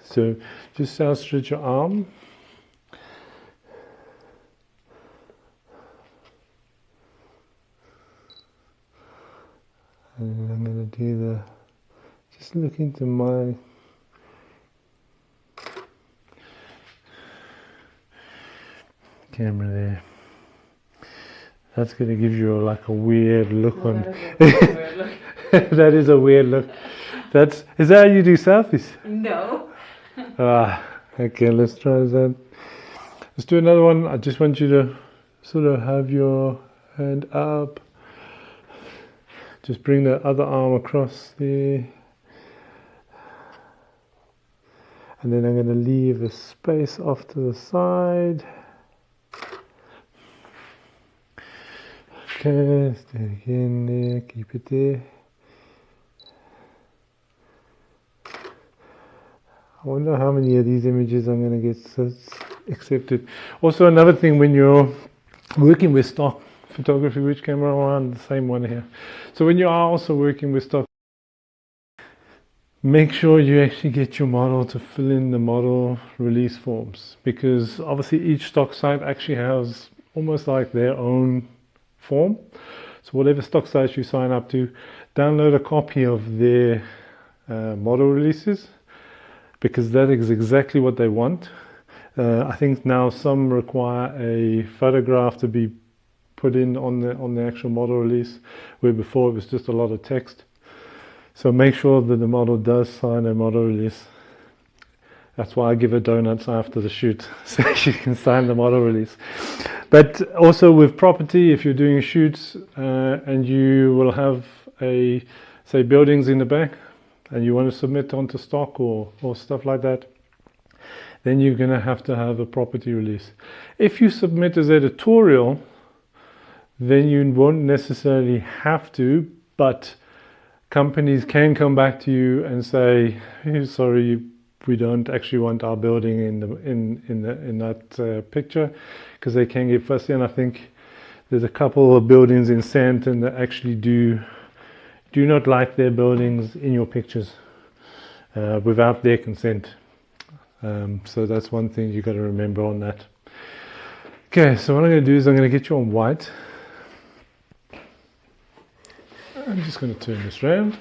So just outstretch your arm. And I'm going to do the, just look into my camera there. That's going to give you like a weird look on. That is a weird look. Is that how you do selfies? No. Okay, let's try that. Let's do another one. I just want you to sort of have your hand up. Just bring the other arm across there. And then I'm going to leave a space off to the side. Okay, stay again there, keep it there. I wonder how many of these images I'm going to get accepted. Also, another thing, when you're working with stock photography, which camera am I on? The same one here. So when you are also working with stock, make sure you actually get your model to fill in the model release forms, because obviously each stock site actually has almost like their own form. So whatever stock site you sign up to, download a copy of their model releases, because that is exactly what they want. I think now some require a photograph to be put in on the actual model release, where before it was just a lot of text. So make sure that the model does sign a model release. That's why I give her donuts after the shoot, so she can sign the model release. But also with property, if you're doing shoots and you will have say buildings in the back and you want to submit onto stock or stuff like that, then you're going to have a property release. If you submit as editorial, then you won't necessarily have to, but companies can come back to you and say, hey, sorry, we don't actually want our building in that picture, because they can get fussy. And I think there's a couple of buildings in Sandton that actually do not like their buildings in your pictures without their consent. So that's one thing you got to remember on that. Okay, so what I'm going to do is I'm going to get you on white. I'm just going to turn this around.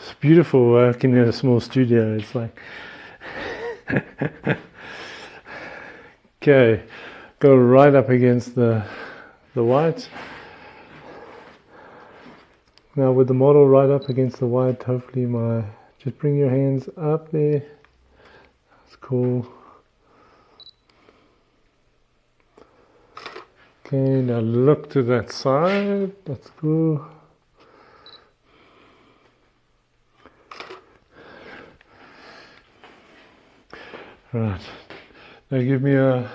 It's beautiful working in a small studio. It's like okay, go right up against the white. Now with the model right up against the white, hopefully just bring your hands up there. That's cool. Okay, now look to that side. That's cool. Right. Now give me a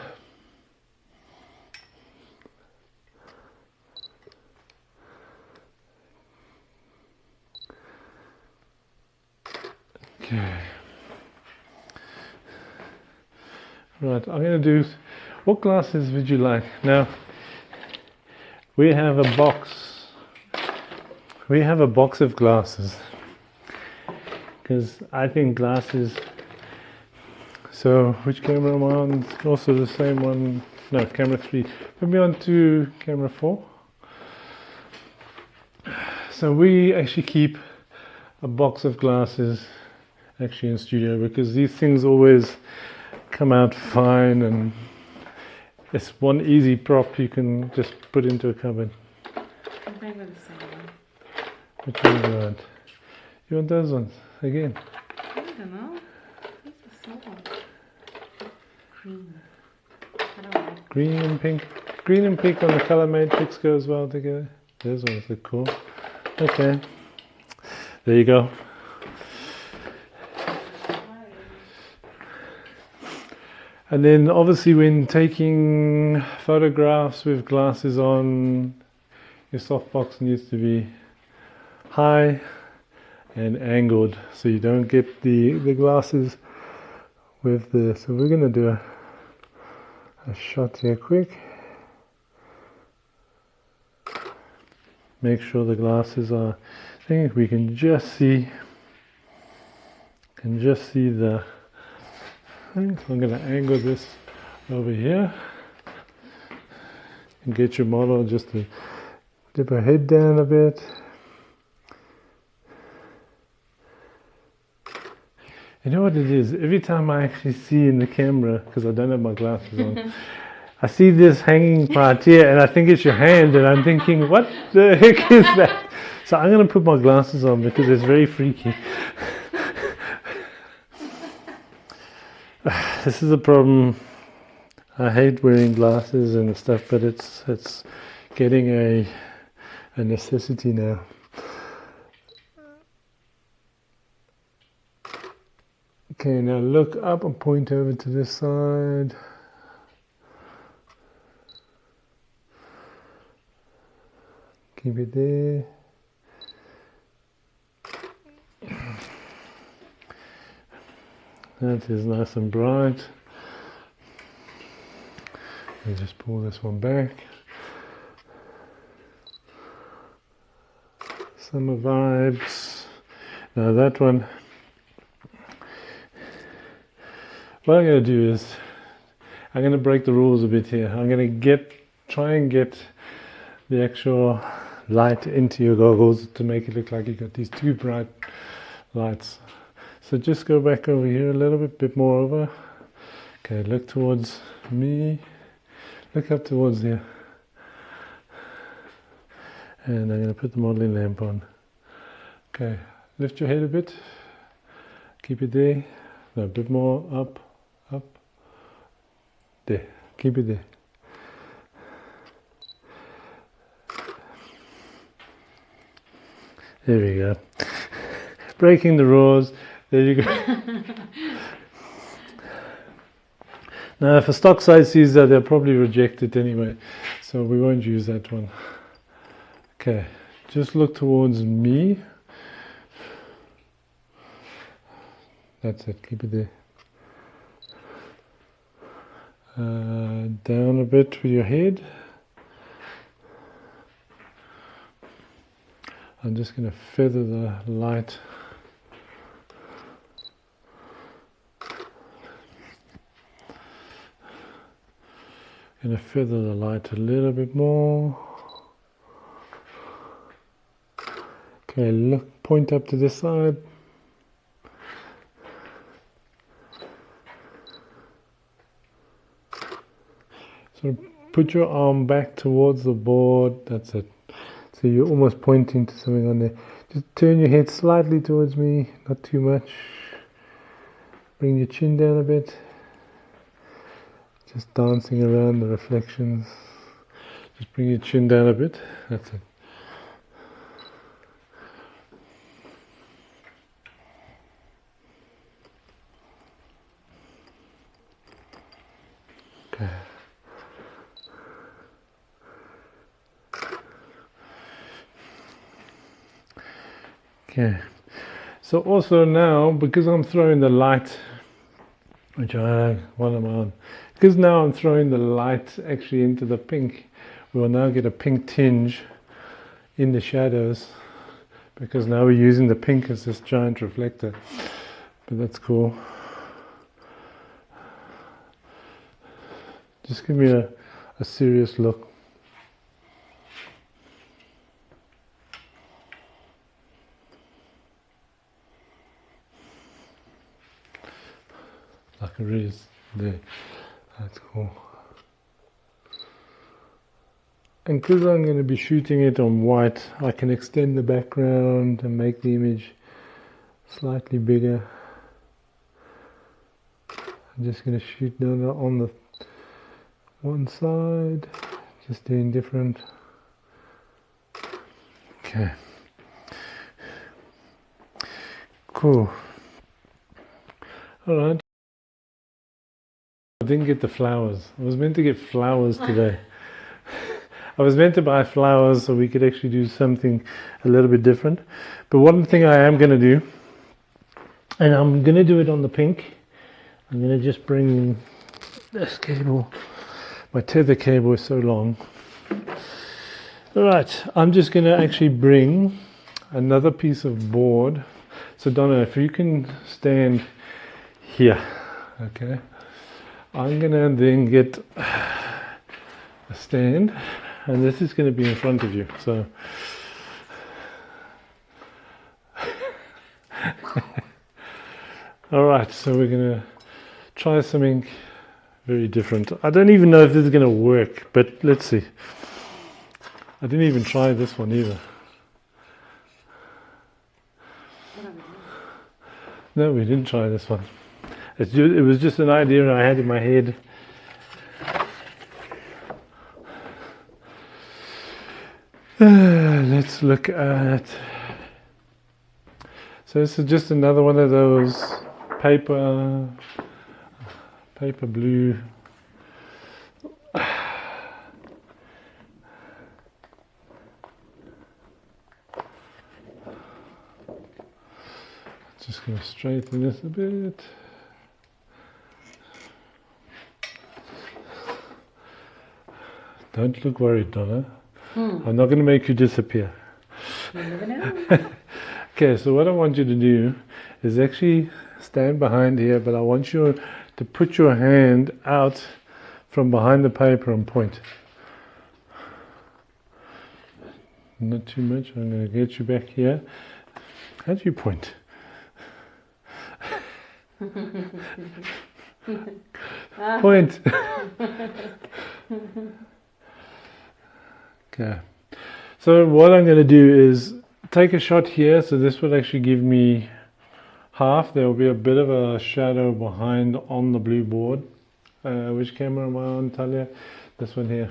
okay. Right, I'm going to do, what glasses would you like? Now, we have a box of glasses, because I think glasses, so which camera am I on? Also the same one, no, camera 3. Put me on to camera 4. So we actually keep a box of glasses actually in studio, because these things always come out fine, and it's one easy prop you can just put into a cupboard. I'm going with the same one. Which one do you want? You want those ones again? I don't know. These are so green. I don't like Green and pink. Green and pink on the color matrix goes well together. Those ones look cool. Okay. There you go. And then obviously when taking photographs with glasses on, your softbox needs to be high and angled, so you don't get the glasses with the, so we're going to do a shot here quick. Make sure the glasses are, I think we can just see the, so I'm going to angle this over here and get your model just to dip her head down a bit. You know what it is? Every time I actually see in the camera, because I don't have my glasses on, I see this hanging part here and I think it's your hand, and I'm thinking, what the heck is that? So I'm going to put my glasses on because it's very freaky. This is a problem. I hate wearing glasses and stuff, but it's getting a necessity now. Okay, now look up and point over to this side. Keep it there. That is nice and bright. And just pull this one back. Summer vibes. Now that one, what I'm going to do is I'm going to break the rules a bit here. I'm going to try and get the actual light into your goggles to make it look like you got these two bright lights. So just go back over here a little bit more over. Okay, look towards me. Look up towards here. And I'm going to put the modeling lamp on. Okay, lift your head a bit. Keep it there. No, a bit more up, up. There. Keep it there. There we go. Breaking the rules. There you go. Now, if a stock site sees that, they'll probably reject it anyway. So we won't use that one. Okay, just look towards me. That's it, keep it there. Down a bit with your head. I'm just going to feather the light. Going to feather the light a little bit more. Okay, look, point up to this side. So put your arm back towards the board. That's it. So you're almost pointing to something on there. Just turn your head slightly towards me, not too much. Bring your chin down a bit. Just dancing around the reflections. Just bring your chin down a bit. That's it. Okay. Okay. So also now, because I'm throwing the light, which what am I on? Because now I'm throwing the light actually into the pink, we will now get a pink tinge in the shadows, because now we're using the pink as this giant reflector. But that's cool. Just give me a serious look. Like it is there. That's cool. And because I'm going to be shooting it on white, I can extend the background and make the image slightly bigger. I'm just going to shoot down on the one side, just doing different. Okay. Cool. All right. I didn't get the flowers. I was meant to get flowers today. I was meant to buy flowers so we could actually do something a little bit different. But one thing I am going to do, and I'm going to do it on the pink, I'm going to just bring this cable. My tether cable is so long. Alright, I'm just going to actually bring another piece of board. So Donna, if you can stand here, okay? I'm going to then get a stand, and this is going to be in front of you. So alright, so we're going to try something very different. I don't even know if this is going to work, but let's see. I didn't even try this one either. No, we didn't try this one. It was just an idea I had in my head. Let's look at... So this is just another one of those paper blue. Just going to straighten this a bit. Don't look worried, Donna. I'm not going to make you disappear. You never know. Okay, so what I want you to do is actually stand behind here, but I want you to put your hand out from behind the paper and point. Not too much. I'm going to get you back here. How do you point? Point. Okay. So what I'm going to do is take a shot here. So this will actually give me half, there will be a bit of a shadow behind on the blue board. Which camera am I on, Talia? This one here.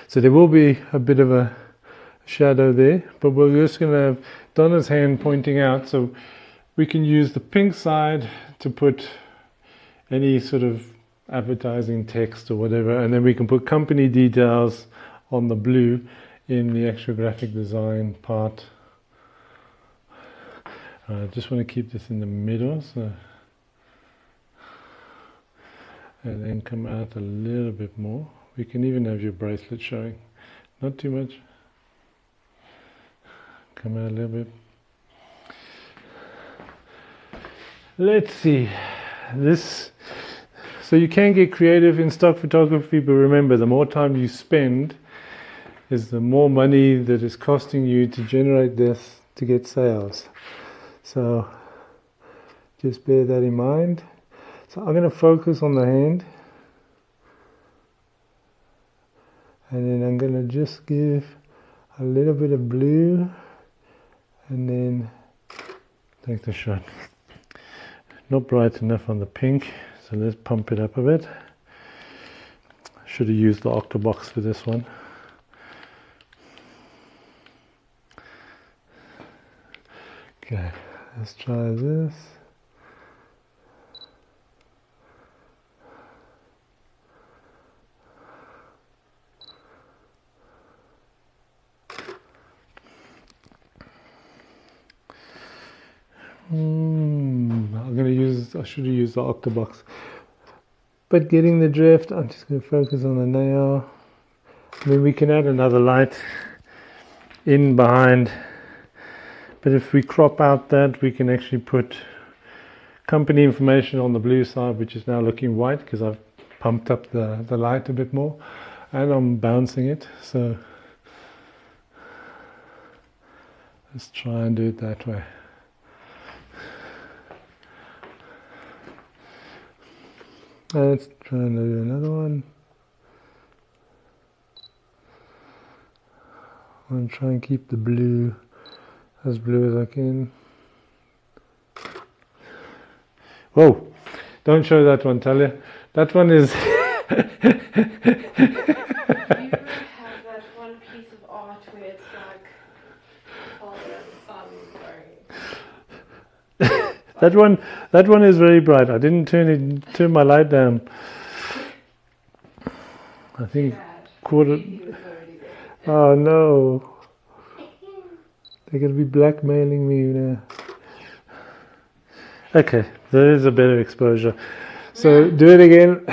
So there will be a bit of a shadow there, but we're just going to have Donna's hand pointing out, so we can use the pink side to put any sort of advertising text or whatever, and then we can put company details on the blue in the actual graphic design part. I just want to keep this in the middle, so, and then come out a little bit more. We can even have your bracelet showing, not too much. Come out a little bit. Let's see this. So you can get creative in stock photography, but remember, the more time you spend is the more money that is costing you to generate this to get sales. So just bear that in mind. So I'm going to focus on the hand, and then I'm going to just give a little bit of blue and then take the shot. Not bright enough on the pink, so let's pump it up a bit. Should have used the Octobox for this one. Okay, let's try this. I should have used the Octobox. But getting the drift, I'm just going to focus on the nail. I mean, we can add another light in behind. But if we crop out that, we can actually put company information on the blue side, which is now looking white because I've pumped up the light a bit more. And I'm bouncing it. So let's try and do it that way. Let's try and do another one. I'm going to try and keep the blue as blue as I can. Whoa! Don't show that one, Talia. That one is... You have that one piece of art where it's like father and son going... That one is very bright. I didn't turn my light down. I think quarter. Oh no! They're going to be blackmailing me now. Okay, there is a better exposure. So do it again.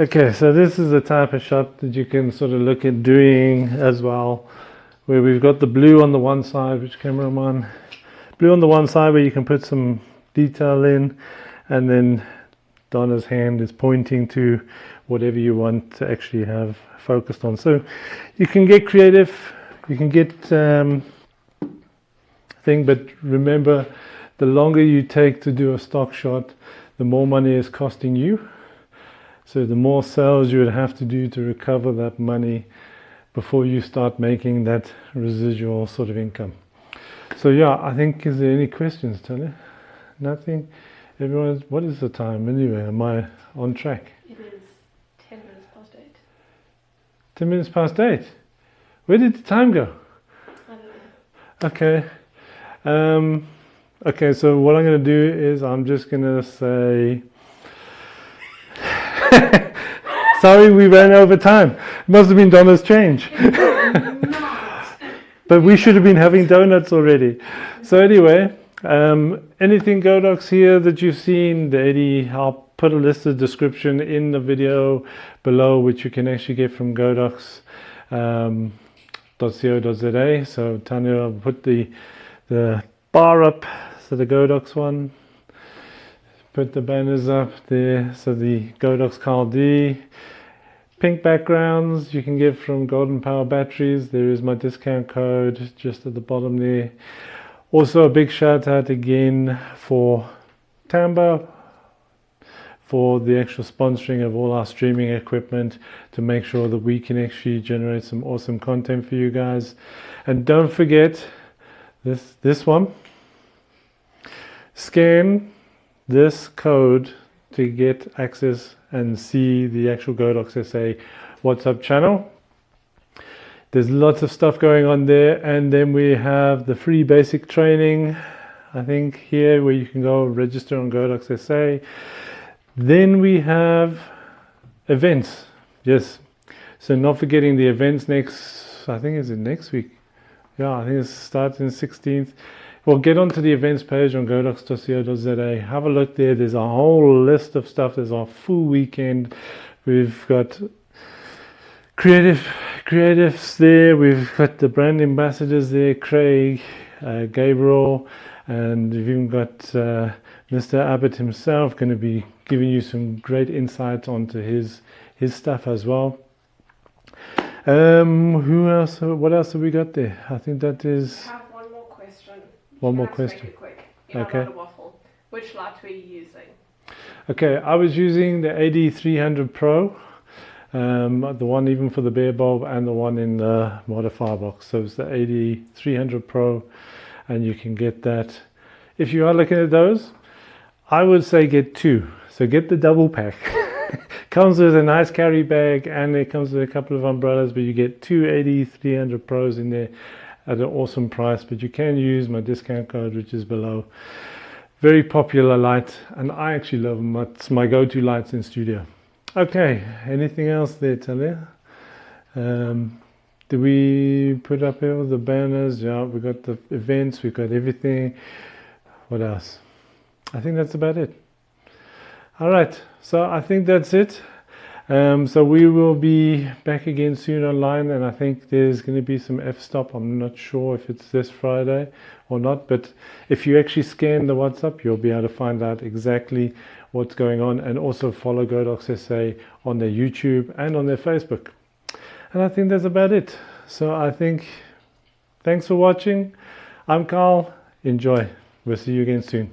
Okay, so this is the type of shot that you can sort of look at doing as well, where we've got the blue on the one side, which camera I'm on, blue on the one side where you can put some detail in, and then Donna's hand is pointing to whatever you want to actually have focused on. So you can get creative, you can get thing, but remember, the longer you take to do a stock shot, the more money is costing you. So the more sales you would have to do to recover that money before you start making that residual sort of income. So yeah, I think, is there any questions, Talia? Nothing? Everyone's, what is the time anyway? Am I on track? It is 10 minutes past 8. 10 minutes past 8? Where did the time go? I don't know. Okay. Okay, so what I'm going to do is I'm just going to say... Sorry, we ran over time. It must have been Donna's change. But we should have been having donuts already. So anyway, anything Godox here that you've seen, I'll put a list of description in the video below, which you can actually get from godox.co.za. So Tanya will put the bar up, so the Godox one. Put the banners up there, so the Godox Carl D. Pink backgrounds you can get from Golden Power Batteries. There is my discount code just at the bottom there. Also a big shout out again for Tamba for the actual sponsoring of all our streaming equipment to make sure that we can actually generate some awesome content for you guys. And don't forget this one. Scan this code to get access and see the actual Godox SA WhatsApp channel. There's lots of stuff going on there, and then we have the free basic training, I think, here where you can go register on Godox SA. Then we have events, yes. So not forgetting the events next, I think is it next week? Yeah, I think it starts on the 16th. Well, get onto the events page on godox.co.za. Have a look there. There's a whole list of stuff. There's a full weekend. We've got creatives there. We've got the brand ambassadors there, Craig, Gabriel, and we've even got Mr. Abbott himself going to be giving you some great insights onto his stuff as well. Who else? What else have we got there? I think that is. I have one more question. One more Can I question. make it quick? Yeah, Okay. not a waffle. Which light were you using? Okay, I was using the AD300 Pro, the one even for the bare bulb and the one in the modifier box. So it's the AD300 Pro, and you can get that. If you are looking at those, I would say get two. So get the double pack. Comes with a nice carry bag, and it comes with a couple of umbrellas, but you get two AD300 Pros in there at an awesome price. But you can use my discount code, which is below. Very popular light, and I actually love them. It's my go-to lights in studio. Okay, anything else there, Talia? Did we put up all the banners? Yeah, we got the events, we got everything. What else? I think that's about it. All right, so I think that's it. So we will be back again soon online, and I think there's going to be some f-stop. I'm not sure if it's this Friday or not, but if you actually scan the WhatsApp, you'll be able to find out exactly what's going on, and also follow Godox SA on their YouTube and on their Facebook. And I think that's about it. So I think, thanks for watching. I'm Carl. Enjoy. We'll see you again soon.